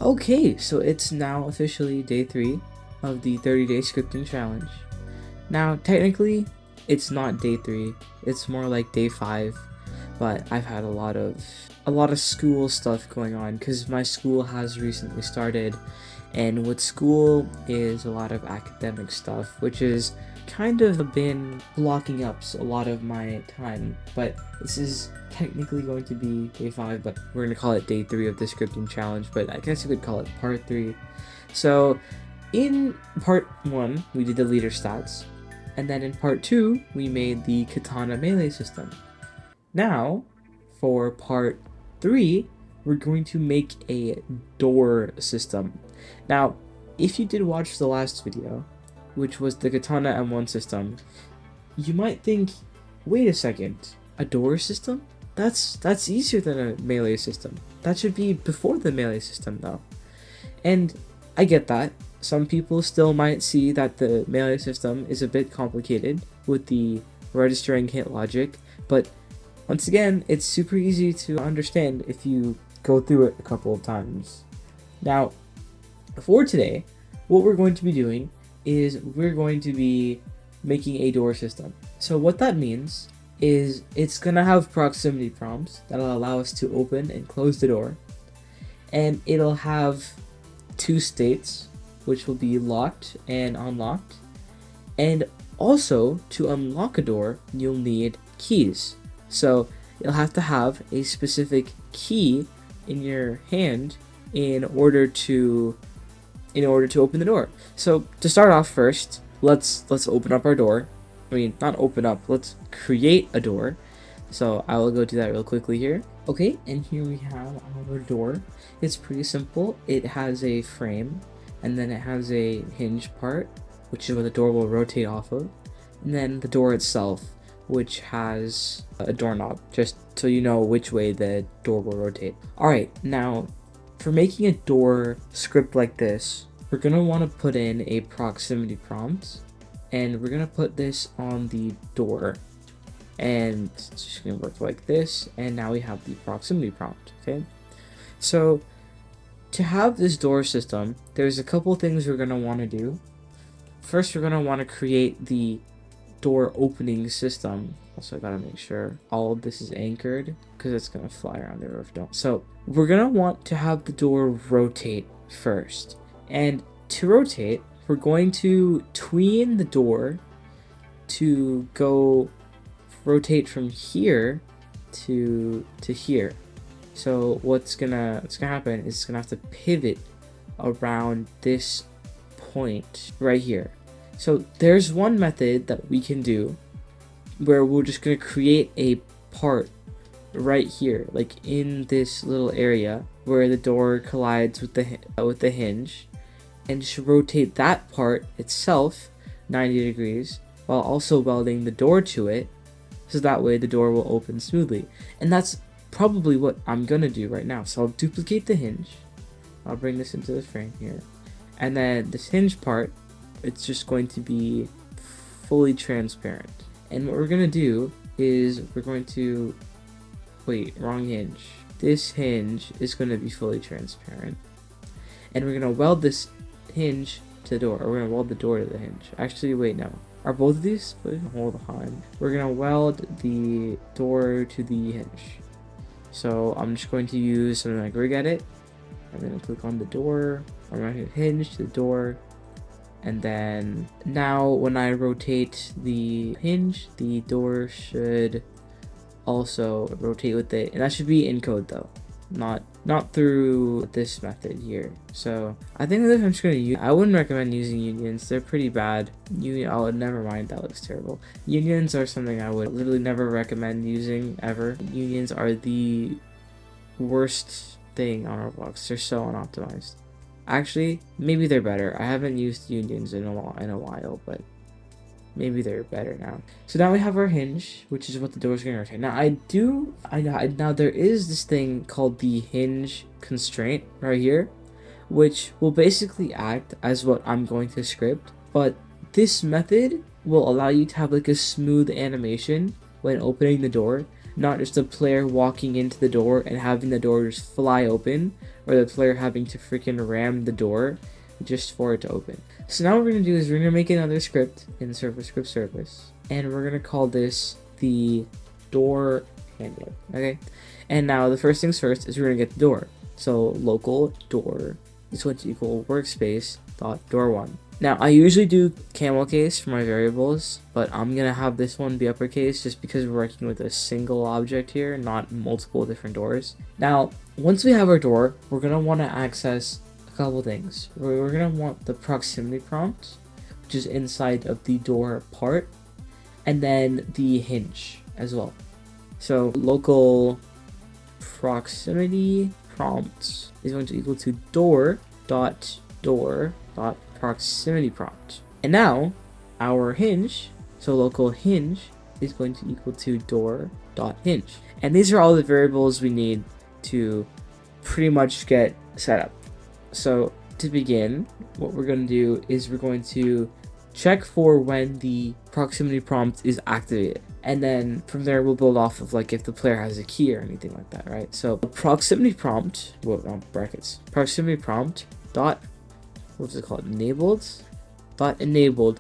Okay, so it's now officially day 3 of the 30-day scripting challenge. Now, technically, it's not day 3, it's more like day 5, but I've had a lot of school stuff going on because my school has recently started, and with school is a lot of academic stuff, which is kind of been blocking up a lot of my time. But this is technically going to be day 5, but we're going to call it day 3 of the scripting challenge, but I guess you could call it part 3. So in part 1 we did the leader stats, and then in part 2 we made the katana melee system. Now for part 3 we're going to make a door system. Now if you did watch the last video, which was the katana M1 system, you might think, wait a second, a door system? That's easier than a melee system. That should be before the melee system though. And I get that. Some people still might see that the melee system is a bit complicated with the registering hit logic, but once again, it's super easy to understand if you go through it a couple of times. Now, for today, what we're going to be doing is we're going to be making a door system. So what that means is it's gonna have proximity prompts that'll allow us to open and close the door, and it'll have 2 states, which will be locked and unlocked. And also, to unlock a door you'll need keys, so you'll have to have a specific key in your hand in order to open the door. So to start off first, let's open up our door. I mean, not open up, let's create a door. So I will go do that real quickly here. Okay, and here we have our door. It's pretty simple. It has a frame, and then it has a hinge part, which is where the door will rotate off of, and then the door itself, which has a doorknob, just so you know which way the door will rotate. Alright, now for making a door script like this, we're going to want to put in a proximity prompt, and we're going to put this on the door, and it's just going to work like this, and now we have the proximity prompt. Okay, so to have this door system, there's a couple things we're going to want to do. First, we're going to want to create the door opening system. Also, I gotta make sure all of this is anchored because it's gonna fly around the roof. So we're gonna want to have the door rotate first, and to rotate we're going to tween the door to go rotate from here to here. So what's gonna happen is it's gonna have to pivot around this point right here. So there's one method that we can do where we're just going to create a part right here, like in this little area where the door collides with the hinge, and just rotate that part itself 90 degrees while also welding the door to it, so that way the door will open smoothly. And that's probably what I'm going to do right now. So I'll duplicate the hinge. I'll bring this into the frame here. And then this hinge part, it's just going to be fully transparent. And what we're going to do is we're going to, wait, wrong hinge. This hinge is going to be fully transparent. And we're going to weld this hinge to the door, or we're going to weld the door to the hinge. Actually, wait, no. Are both of these? Hold on. We're going to weld the door to the hinge. So I'm just going to use something like rig edit. I'm going to click on the door. I'm going to hit hinge to the door. And then now when I rotate the hinge, the door should also rotate with it. And that should be in code though, not through this method here. So I think that I'm just going to use, I wouldn't recommend using unions. They're pretty bad. Oh, never mind, that looks terrible. Unions are something I would literally never recommend using ever. Unions are the worst thing on Roblox. They're so unoptimized. Actually, maybe they're better. I haven't used unions in a while, but maybe they're better now. So now we have our hinge, which is what the door is going to rotate. Now now there is this thing called the hinge constraint right here, which will basically act as what I'm going to script, but this method will allow you to have like a smooth animation when opening the door, not just the player walking into the door and having the door just fly open, or the player having to freaking ram the door just for it to open. So now what we're going to do is we're going to make another script in server script service, and we're going to call this the door handler, okay? And now the first things first is we're going to get the door. So local door is going to equal workspace dot door1. Now I usually do camel case for my variables, but I'm gonna have this one be uppercase just because we're working with a single object here, not multiple different doors. Now once we have our door, we're gonna want to access a couple things. We're gonna want the proximity prompt, which is inside of the door part, and then the hinge as well. So local proximity prompt is going to equal to door dot proximity prompt. And now our hinge, so local hinge, is going to equal to door dot hinge. And these are all the variables we need to pretty much get set up. So to begin, what we're going to do is we're going to check for when the proximity prompt is activated, and then from there we'll build off of like if the player has a key or anything like that, right? So proximity prompt, brackets, proximity prompt dot, what's it called, enabled dot enabled,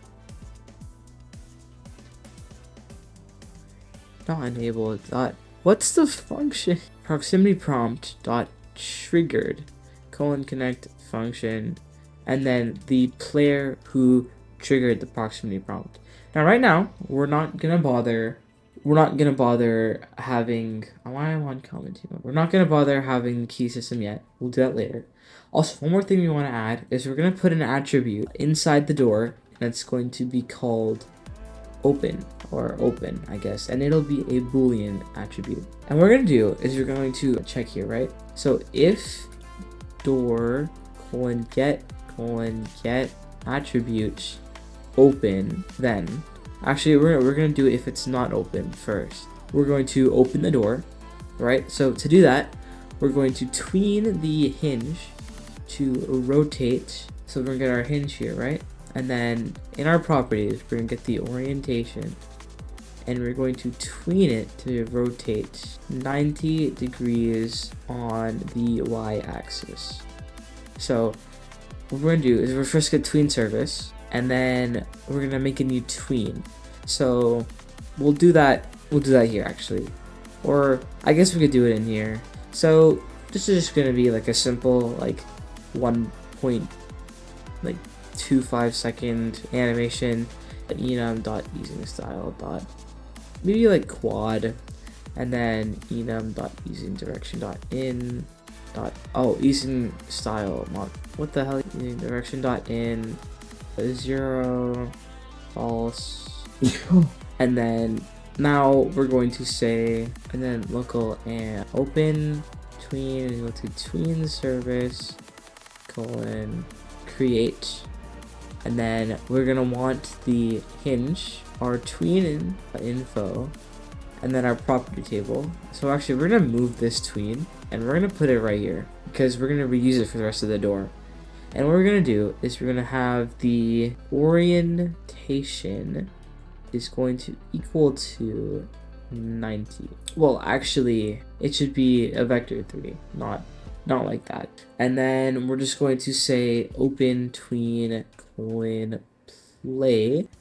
not enabled dot, what's the function, proximity prompt dot triggered connect function, and then the player who triggered the proximity prompt. Now right now we're not gonna bother having, why am I on commenting mode? We're not gonna bother having the key system yet. We'll do that later. Also, one more thing we want to add is we're gonna put an attribute inside the door that's going to be called open, or open, I guess, and it'll be a Boolean attribute. And what we're gonna do is we're going to check here, right? So if door get attribute open, then actually we're gonna do it if it's not open first. We're going to open the door, right? So to do that, we're going to tween the hinge to rotate. So we're gonna get our hinge here, right? And then in our properties, we're gonna get the orientation, and we're going to tween it to rotate 90 degrees on the y-axis. So what we're gonna do is we're first gonna tween service, and then we're gonna make a new tween. So we'll do that here actually, or I guess we could do it in here. So this is just gonna be like a simple like 1.25 second animation, enum dot using style dot, maybe like quad, and then enum dot using direction dot in dot, oh, using style, not, what the hell, using direction dot in 0 false. And then now we're going to say, and then local and open tween, and go to tween service create, and then we're gonna want the hinge, our tween info, and then our property table. So actually we're gonna move this tween and we're gonna put it right here because we're gonna reuse it for the rest of the door. And what we're gonna do is we're gonna have the orientation is going to equal to 90. Well, actually it should be a vector 3, not like that. And then we're just going to say open tween play,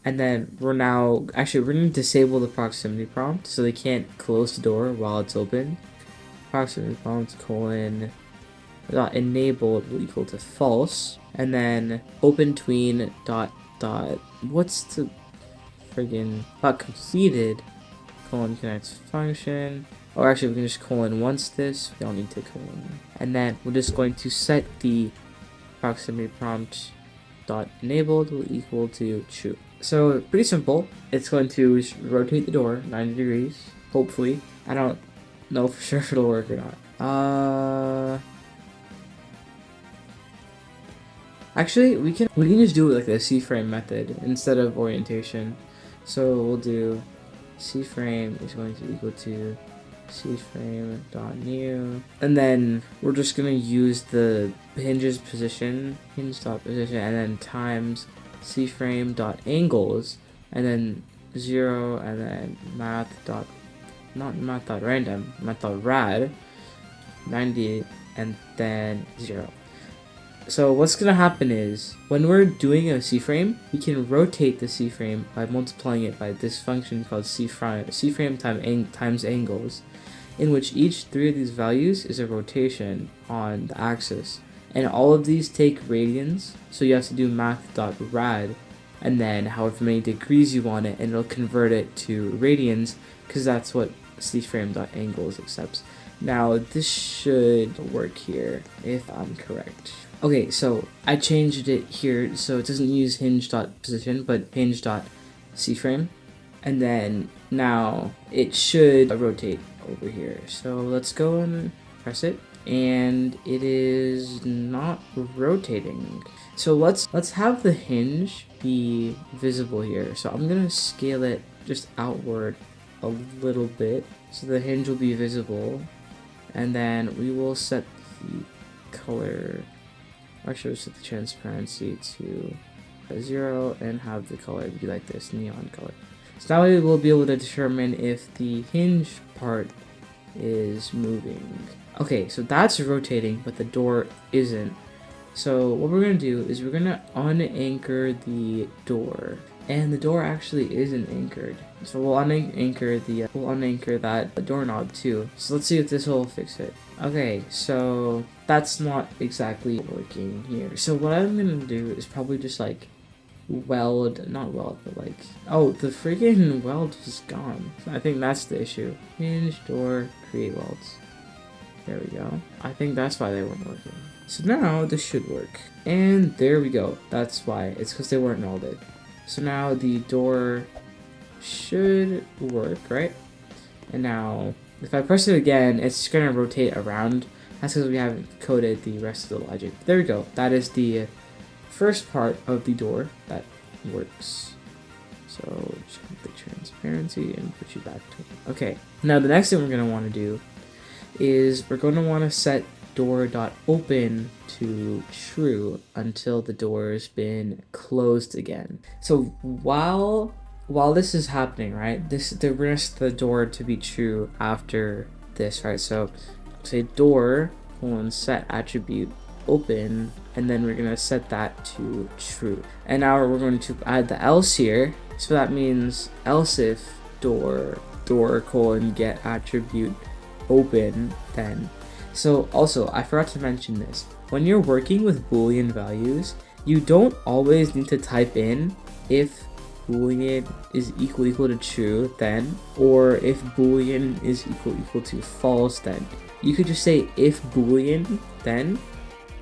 and then we're going to disable the proximity prompt so they can't close the door while it's open. Proximity prompt dot enabled will equal to false, and then open tween dot what's the friggin' dot completed connect function. Or actually we can just once this, we don't need to colon. And then we're just going to set the proximity prompt dot enabled will equal to true. So pretty simple. It's going to rotate the door 90 degrees, hopefully. I don't know for sure if it'll work or not. Actually we can just do it like the C-frame method instead of orientation. So we'll do C-frame is going to equal to C-frame.new, and then we're just gonna use the hinge position, and then times C-frame.angles, and then 0, and then math dot not math.random, math.rad 90 and then 0. So what's gonna happen is when we're doing a C-frame, we can rotate the C-frame by multiplying it by this function called C-frame times angles, in which each 3 of these values is a rotation on the axis. And all of these take radians, so you have to do math.rad and then however many degrees you want it, and it'll convert it to radians because that's what C-frame.angles accepts. Now this should work here if I'm correct. Okay, so I changed it here so it doesn't use hinge.position but hinge.cframe, and then now it should rotate over here. So let's go and press it, and it is not rotating. So let's have the hinge be visible here. So I'm gonna scale it just outward a little bit so the hinge will be visible, and then we will set the color, actually set the transparency to 0 and have the color be like this, neon color. So now we will be able to determine if the hinge part is moving. Okay, so that's rotating, but the door isn't. So what we're gonna do is we're gonna unanchor the door, and the door actually isn't anchored. So we'll unanchor that doorknob too. So let's see if this will fix it. Okay, so that's not exactly working here. So what I'm gonna do is probably just like not weld, but like, oh, the freaking weld was gone. I think that's the issue. Hinge, door, create welds. There we go. I think that's why they weren't working. So now this should work. And there we go. That's why. It's because they weren't welded. So now the door should work, right? And now if I press it again, it's just gonna rotate around. That's because we haven't coded the rest of the logic. There we go. That is the first part of the door that works. So just click the transparency and put you back to it. Okay. Now the next thing we're gonna want to do is we're going to want to set door.open to true until the door has been closed again. So while this is happening, right, we're going to set the door to be true after this, right? So say door set attribute open, and then we're going to set that to true. And now we're going to add the else here. So that means else if door get attribute open, then. So also, I forgot to mention this. When you're working with Boolean values, you don't always need to type in if Boolean is equal to true, then, or if Boolean is equal to false, then. You could just say if Boolean, then,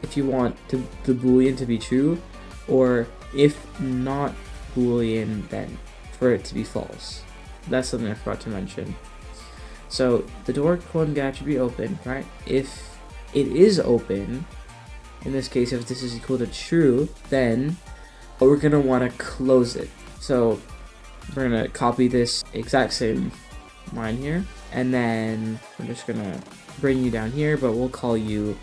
if you want the Boolean to be true, or if not Boolean, then, for it to be false. That's something I forgot to mention. So the door get attribute open, right? If it is open, in this case, if this is equal to true, then we're gonna want to close it. So we're gonna copy this exact same line here, and then we're just gonna bring you down here, but we'll call you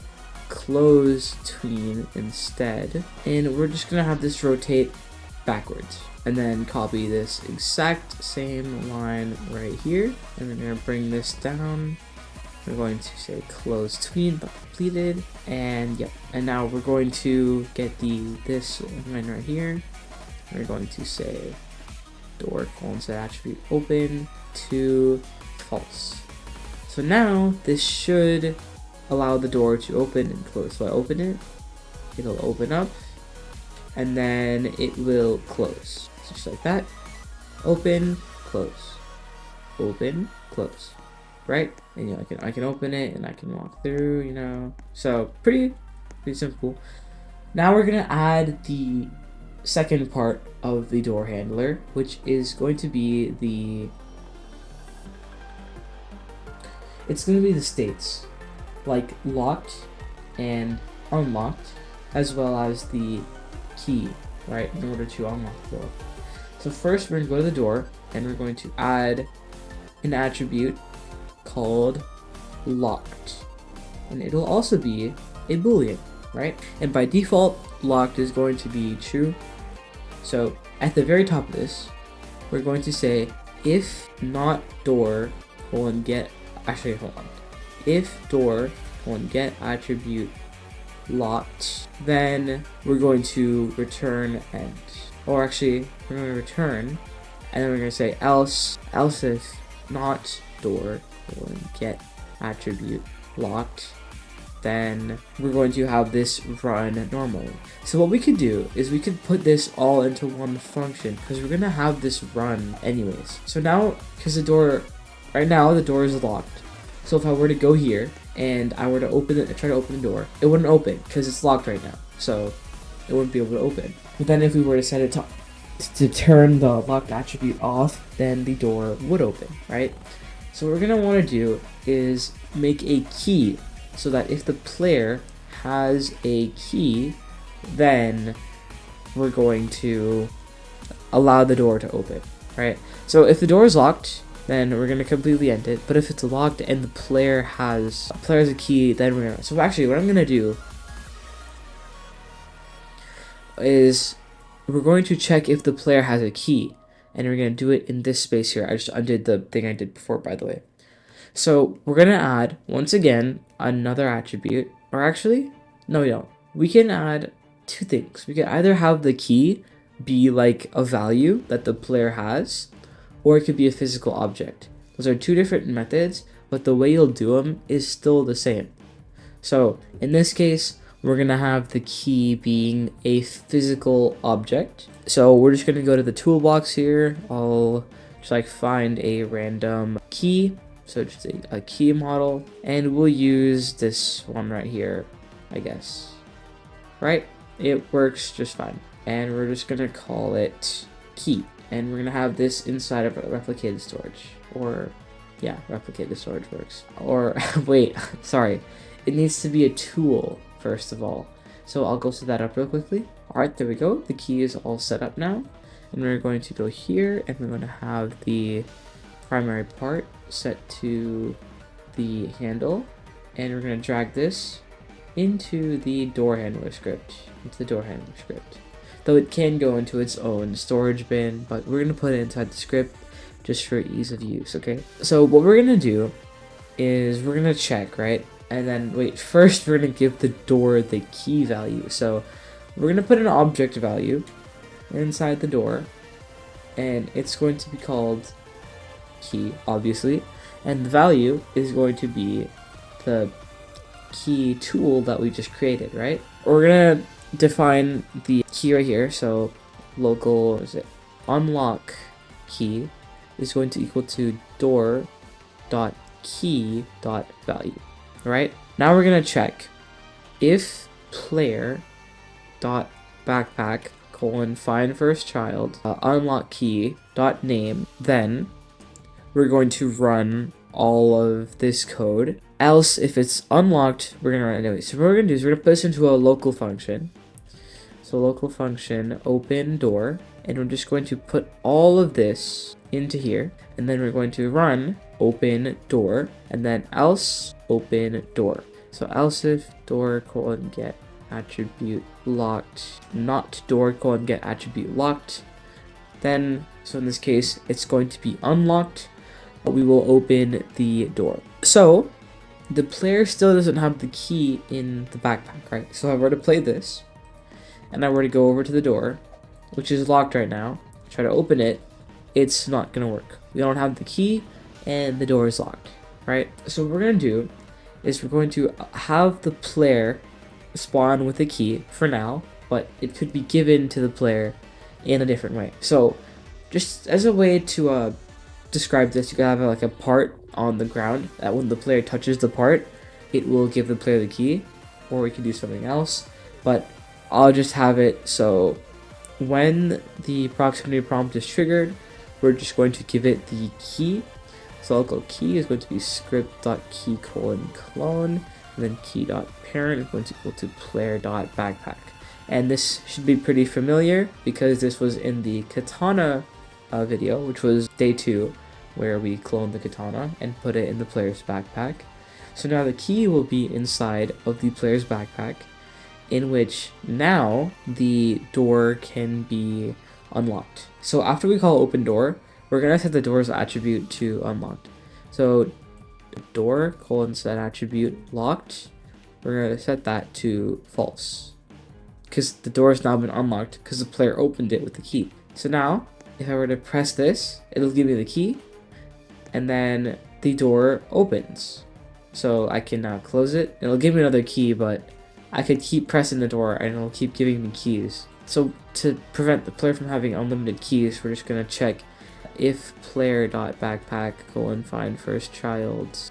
close tween instead, and we're just gonna have this rotate backwards, and then copy this exact same line right here, and we're going to bring this down. We're going to say close tween but completed, and yep. And now we're going to get this line right here. We're going to say door set attribute open to false. So now this should allow the door to open and close. So I open it, it'll open up, and then it will close. Just like that. Open, close. Open, close. Right? And you know, I can open it and I can walk through, you know. So pretty simple. Now we're gonna add the second part of the door handler, which is going to be it's gonna be the states, like locked and unlocked, as well as the key, right, in order to unlock the door. So first we're going to go to the door, and we're going to add an attribute called locked, and it'll also be a boolean, right? And by default, locked is going to be true. So at the very top of this, we're going to say if not door colon get, actually hold on, if door colon get attribute locked, then we're going to return end, or actually we're going to return, and then we're going to say else if not door colon get attribute locked, then we're going to have this run normally. So what we could do is we could put this all into one function, because we're gonna have this run anyways. So now, because the door, right now the door is locked. So if I were to go here and I were to open it, try to open the door, it wouldn't open because it's locked right now. So it wouldn't be able to open. But then if we were to set it to turn the locked attribute off, then the door would open, right? So what we're gonna want to do is make a key, so that if the player has a key, then we're going to allow the door to open, right? So if the door is locked, then we're going to completely end it. But if it's locked and the player has a key, then we're going to... So actually, what I'm going to do is we're going to check if the player has a key. And we're going to do it in this space here. I just undid the thing I did before, by the way. So we're going to add, once again, another attribute. Or actually, no we don't. We can add two things. We can either have the key be like a value that the player has, or it could be a physical object. Those are two different methods, but the way you'll do them is still the same. So in this case, we're going to have the key being a physical object. So we're just going to go to the toolbox here. I'll just like find a random key. So just a key model, and we'll use this one right here, I guess. Right? It works just fine. And we're just gonna call it key. And we're gonna have this inside of replicated storage. Or, yeah, replicated storage works. Or, wait, sorry. It needs to be a tool, first of all. So I'll go set that up real quickly. Alright, there we go. The key is all set up now. And we're going to go here, and we're gonna have the primary part set to the handle, and we're going to drag this into the door handler script, though it can go into its own storage bin, but we're going to put it inside the script just for ease of use. Okay, so what we're going to do is we're going to check, right? And then wait, first we're going to give the door the key value. So we're going to put an object value inside the door, and it's going to be called key, obviously, and the value is going to be the key tool that we just created, right? We're gonna define the key right here. So local unlock key is going to equal to door dot key dot value. Right now we're gonna check if player dot backpack find first child unlock key dot name, then we're going to run all of this code. Else, if it's unlocked, we're gonna run it anyway. So what we're gonna do is we're gonna put this into a local function. So local function open door, and we're just going to put all of this into here, and then we're going to run open door, and then else open door. So else if door get attribute locked, not door get attribute locked, then so in this case it's going to be unlocked. We will open the door. So the player still doesn't have the key in the backpack, right? So if I were to play this, and I were to go over to the door, which is locked right now, try to open it, it's not gonna work. We don't have the key, and the door is locked, right? So what we're gonna do is we're going to have the player spawn with a key for now, but it could be given to the player in a different way. So just as a way to describe this, you can have like a part on the ground that when the player touches the part, it will give the player the key, or we can do something else, but I'll just have it so when the proximity prompt is triggered, we're just going to give it the key. So local key is going to be script.key clone, and then key.parent is going to equal to player.backpack. And this should be pretty familiar because this was in the katana video, which was day 2, where we cloned the katana and put it in the player's backpack. So now the key will be inside of the player's backpack, in which now the door can be unlocked. So after we call open door, we're gonna set the door's attribute to unlocked. So door colon set attribute locked, we're going to set that to false, because the door has now been unlocked because the player opened it with the key. So now if I were to press this, it'll give me the key, and then the door opens. So I can now close it. It'll give me another key, but I could keep pressing the door and it'll keep giving me keys. So to prevent the player from having unlimited keys, we're just gonna check if player.backpack find first child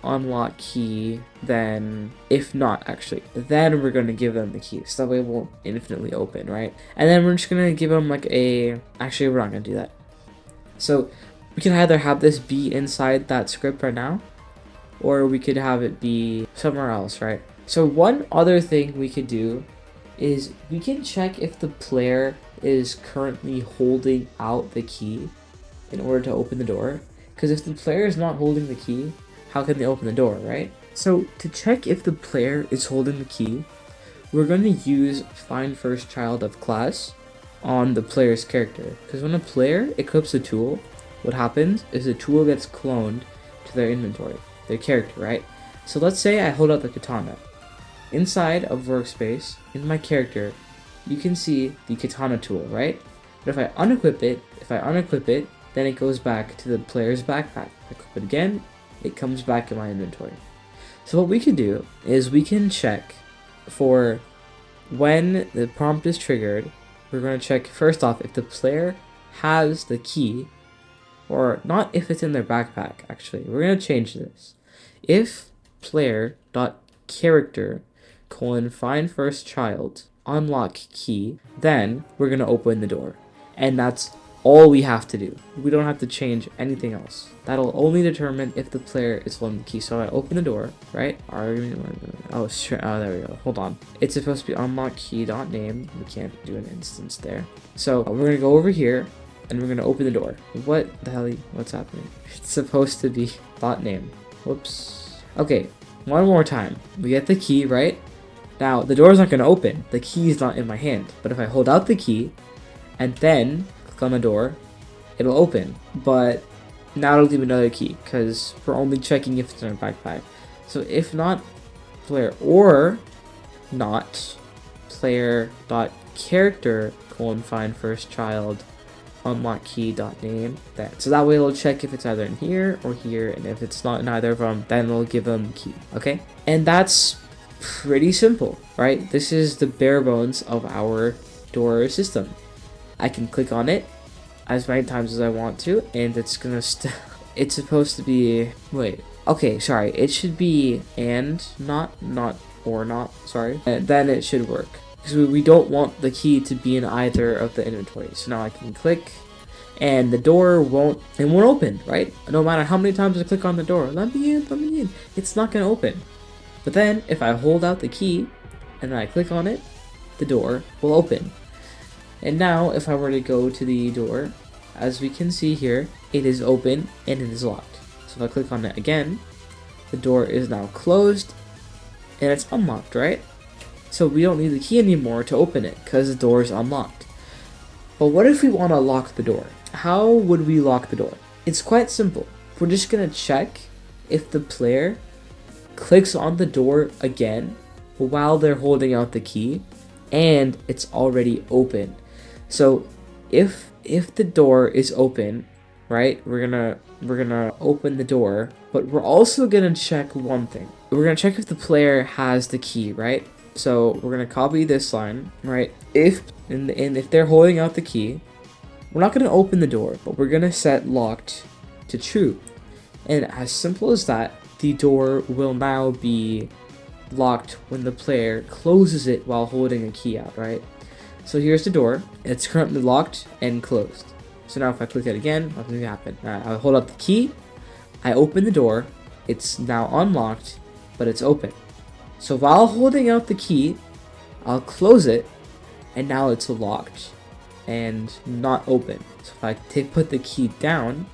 unlock key, then if not, actually, then we're gonna give them the key, so that way it won't infinitely open, right? And then we're just gonna give them like actually we're not gonna do that. So we can either have this be inside that script right now, or we could have it be somewhere else, right? So one other thing we could do is we can check if the player is currently holding out the key in order to open the door. Because if the player is not holding the key, how can they open the door, right? So to check if the player is holding the key, we're going to use find first child of class on the player's character. Because when a player equips a tool, what happens is the tool gets cloned to their inventory, their character, right? So let's say I hold out the katana. Inside of workspace, in my character, you can see the katana tool, right? But if I unequip it, then it goes back to the player's backpack. Equip it again, it comes back in my inventory. So what we can do is we can check for when the prompt is triggered. We're going to check first off if the player has the key, or not if it's in their backpack, actually. We're going to change this. If player.character find first child unlock key, then we're going to open the door. And that's all we have to do. We don't have to change anything else. That'll only determine if the player is holding the key. So I open the door, right? Oh, sure. Oh, there we go. Hold on. It's supposed to be unlock key.name. We can't do an instance there. So we're going to go over here and we're going to open the door. What the hell? What's happening? It's supposed to be .name. Whoops. Okay. One more time. We get the key, right? Now, the door is not going to open. The key is not in my hand. But if I hold out the key and then click on the door, it'll open. But now it'll give me another key because we're only checking if it's in our backpack. So if not player or not player.character find first child unlock key.name, so that way it'll check if it's either in here or here, and if it's not in either of them, then it'll give them the key. Okay, and that's pretty simple, right? This is the bare bones of our door system. I can click on it as many times as I want to, and it's gonna it's supposed to be, wait, okay, sorry, it should be and not or not, sorry, and then it should work. Because we don't want the key to be in either of the inventories. So now I can click, and the door won't open, right? No matter how many times I click on the door, let me in, it's not gonna open. But then if I hold out the key and then I click on it, the door will open. And now if I were to go to the door, as we can see here, it is open and it is locked. So if I click on it again, the door is now closed and it's unlocked, right? So we don't need the key anymore to open it because the door is unlocked. But what if we want to lock the door? How would we lock the door? It's quite simple. We're just going to check if the player clicks on the door again while they're holding out the key and it's already open. So if the door is open, right, we're gonna open the door, but we're also gonna check one thing. We're gonna check if the player has the key, right? So we're gonna copy this line, right? If they're holding out the key, we're not gonna open the door, but we're gonna set locked to true. And as simple as that, the door will now be locked when the player closes it while holding a key out, right? So here's the door. It's currently locked and closed. So now if I click it again, nothing's gonna happen. I hold up the key, I open the door, it's now unlocked, but it's open. So while holding out the key, I'll close it, and now it's locked and not open. So if I put the key down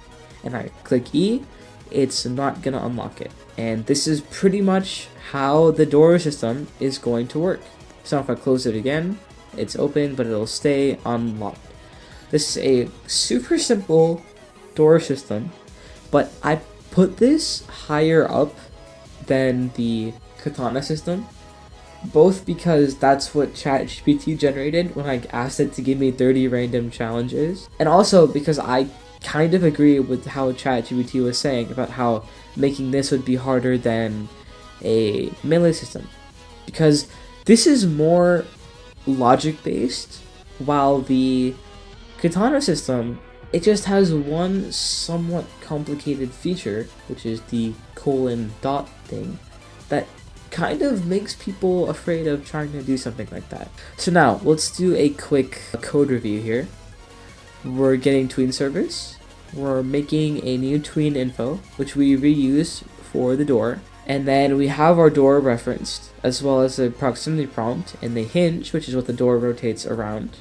and I click E, it's not gonna unlock it. And this is pretty much how the door system is going to work. So if I close it again, it's open, but it'll stay unlocked. This is a super simple door system but I put this higher up than the katana system, both because that's what ChatGPT generated when I asked it to give me 30 random challenges, and also because I kind of agree with how ChatGPT was saying about how making this would be harder than a melee system, because this is more logic based, while the katana system, it just has one somewhat complicated feature, which is the colon dot thing, that kind of makes people afraid of trying to do something like that. So now, let's do a quick code review here. We're getting tween service, we're making a new tween info, which we reuse for the door, and then we have our door referenced, as well as a proximity prompt, and the hinge, which is what the door rotates around.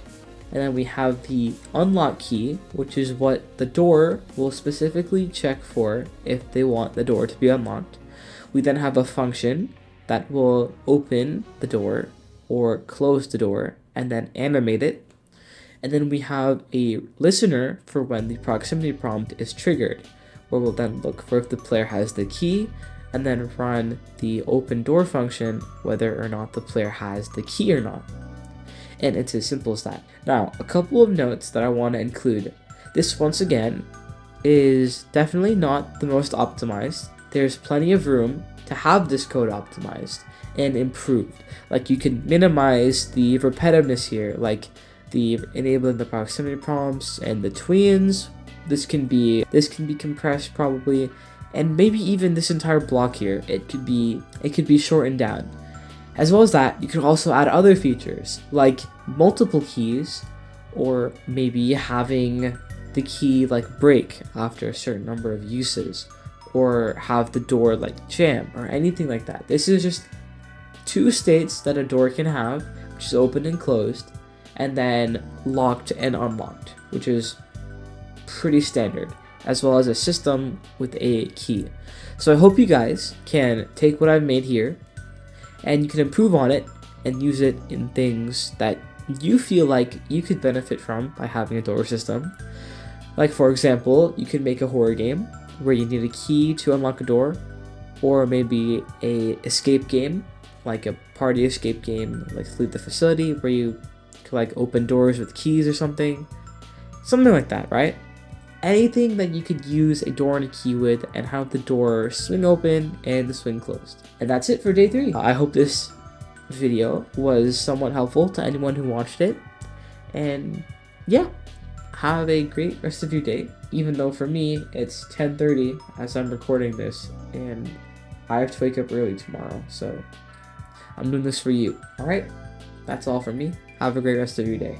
And then we have the unlock key, which is what the door will specifically check for if they want the door to be unlocked. We then have a function that will open the door or close the door and then animate it. And then we have a listener for when the proximity prompt is triggered, where we'll then look for if the player has the key and then run the open door function whether or not the player has the key or not. And it's as simple as that. Now, a couple of notes that I want to include. This, once again, is definitely not the most optimized. There's plenty of room to have this code optimized and improved. Like, you can minimize the repetitiveness here, like the enabling the proximity prompts and the tweens. This can be compressed probably, and maybe even this entire block here, it could be shortened down. As well as that, you can also add other features like multiple keys, or maybe having the key like break after a certain number of uses, or have the door like jam or anything like that. This is just two states that a door can have, which is open and closed, and then locked and unlocked, which is pretty standard, as well as a system with a key. So I hope you guys can take what I've made here and you can improve on it and use it in things that you feel like you could benefit from by having a door system. Like, for example, you could make a horror game where you need a key to unlock a door, or maybe a escape game, like a party escape game, like Flee the Facility, where you could like open doors with keys or something like that, right? Anything that you could use a door and a key with and have the door swing open and swing closed. And that's it for day 3. I hope this video was somewhat helpful to anyone who watched it. And yeah, have a great rest of your day. Even though for me, it's 10:30 as I'm recording this, and I have to wake up early tomorrow. So I'm doing this for you. All right, that's all from me. Have a great rest of your day.